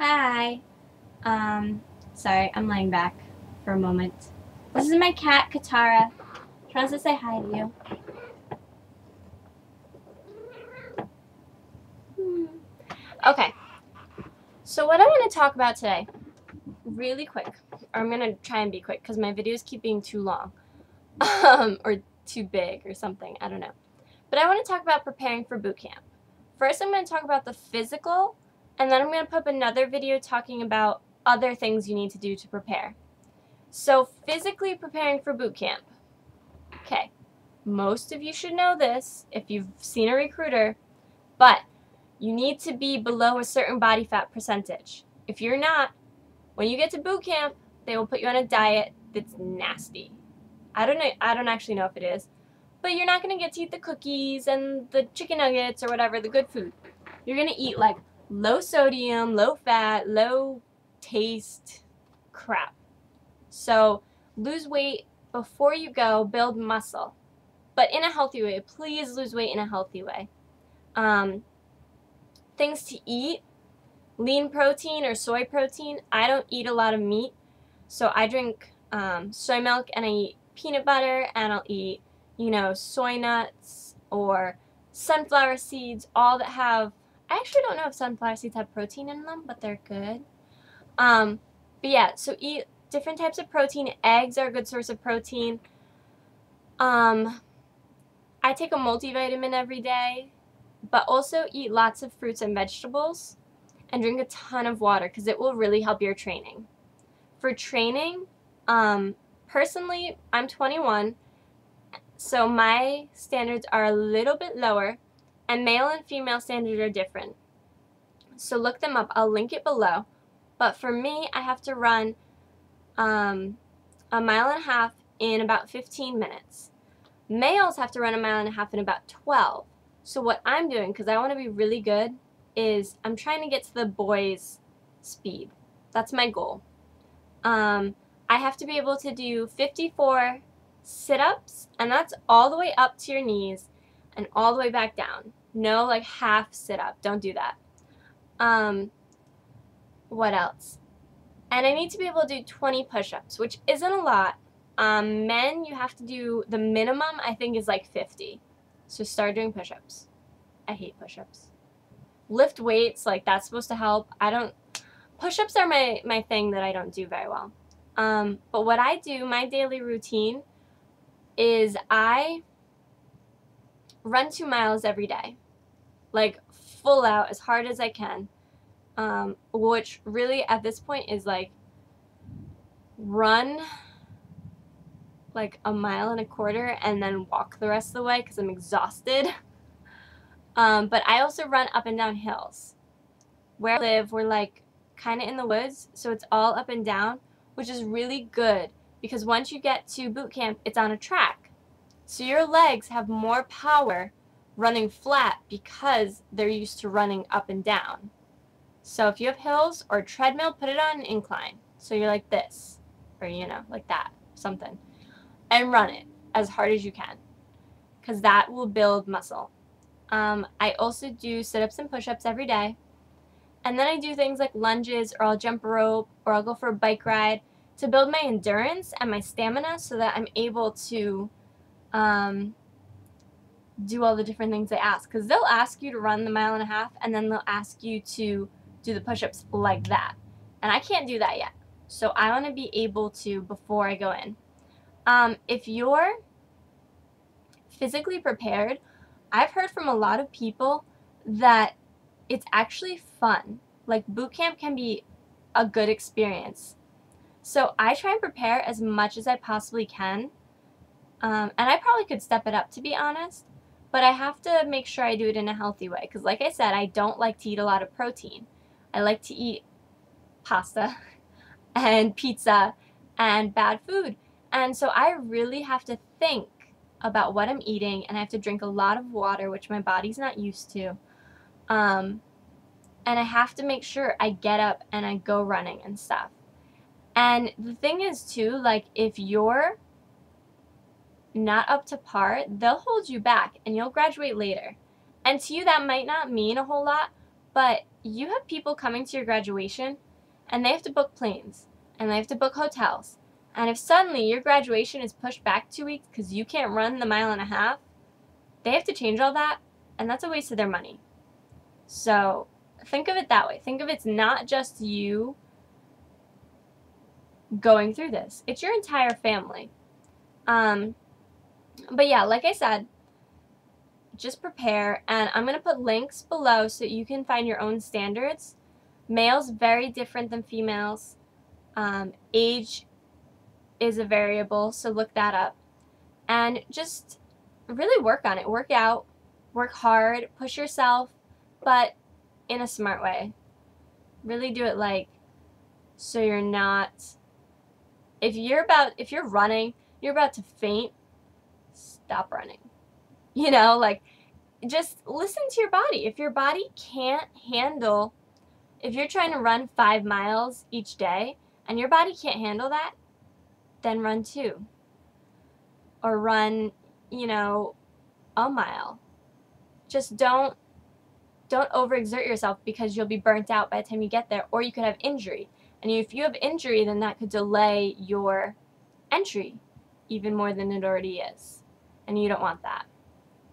Hi. Sorry, I'm laying back for a moment. This is my cat, Katara. She wants to say hi to you. Okay, so what I want to talk about today, really quick, or I'm going to try and be quick because my videos keep being too long, or too big or something, I don't know. But I want to talk about preparing for boot camp. First, I'm going to talk about the physical, and then I'm going to put up another video talking about other things you need to do to prepare. So, physically preparing for boot camp. Okay, most of you should know this if you've seen a recruiter, but you need to be below a certain body fat percentage. If you're not, when you get to boot camp, they will put you on a diet that's nasty. I don't actually know if it is, but you're not going to get to eat the cookies and the chicken nuggets or whatever, the good food. You're going to eat like low sodium, low fat, low taste crap. So lose weight before you go, build muscle, but in a healthy way. Please lose weight in a healthy way. Things to eat, lean protein or soy protein. I don't eat a lot of meat, so I drink soy milk and I eat peanut butter and I'll eat, soy nuts or sunflower seeds, all that have, I actually don't know if sunflower seeds have protein in them, but they're good. But yeah, so eat different types of protein. Eggs are a good source of protein. I take a multivitamin every day, but also eat lots of fruits and vegetables and drink a ton of water because it will really help your training. For training, personally, I'm 21, so my standards are a little bit lower, and male and female standards are different. So look them up. I'll link it below. But for me, I have to run a mile and a half in about 15 minutes. Males have to run a mile and a half in about 12. So what I'm doing, because I want to be really good, is I'm trying to get to the boys' speed. That's my goal. I have to be able to do 54 sit-ups, and that's all the way up to your knees and all the way back down. No, like half sit-up. Don't do that. What else? And I need to be able to do 20 push-ups, which isn't a lot. Men, you have to do, the minimum, I think, is like 50. So start doing push-ups. I hate push-ups. Lift weights, like that's supposed to help. Push-ups are my thing that I don't do very well. But what I do, my daily routine, is I run 2 miles every day. Like full out, as hard as I can. Which really at this point is like run like a mile and a quarter and then walk the rest of the way because I'm exhausted. But I also run up and down hills. Where I live, we're like kind of in the woods, so it's all up and down, which is really good because once you get to boot camp, it's on a track. So your legs have more power running flat because they're used to running up and down. So if you have hills or treadmill, put it on an incline. So you're like this, or like that, something. And run it as hard as you can because that will build muscle. I also do sit-ups and push-ups every day. And then I do things like lunges, or I'll jump a rope, or I'll go for a bike ride to build my endurance and my stamina so that I'm able to do all the different things they ask. Because they'll ask you to run the mile and a half, and then they'll ask you to do the push-ups like that. And I can't do that yet. So I want to be able to before I go in. If you're physically prepared, I've heard from a lot of people that it's actually fun. Like boot camp can be a good experience. So I try and prepare as much as I possibly can. And I probably could step it up, to be honest. But I have to make sure I do it in a healthy way. Because like I said, I don't like to eat a lot of protein. I like to eat pasta and pizza and bad food. And so I really have to think about what I'm eating, and I have to drink a lot of water, which my body's not used to. And I have to make sure I get up and I go running and stuff. And the thing is too, like if you're not up to par, they'll hold you back and you'll graduate later. And to you that might not mean a whole lot, But you have people coming to your graduation, and they have to book planes, and they have to book hotels. And if suddenly your graduation is pushed back 2 weeks because you can't run the 1.5 miles, they have to change all that, and that's a waste of their money. So think of it that way. Think of it's not just you going through this. It's your entire family. But yeah, like I said, just prepare, and I'm going to put links below so you can find your own standards. Males very different than females. Age is a variable, so look that up. And just really work on it. Work out, work hard, push yourself, but in a smart way. Really do it like so you're not, if you're running, you're about to faint, stop running. You know, like, just listen to your body. If your body can't handle, if you're trying to run 5 miles each day and your body can't handle that, then run 2. Or run, you know, a mile. Just don't overexert yourself, because you'll be burnt out by the time you get there, or you could have injury. And if you have injury, then that could delay your entry even more than it already is. And you don't want that.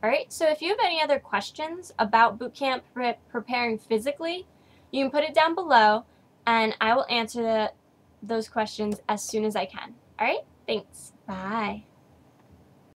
Alright, so if you have any other questions about bootcamp preparing physically, you can put it down below, and I will answer those questions as soon as I can. Alright, thanks. Bye.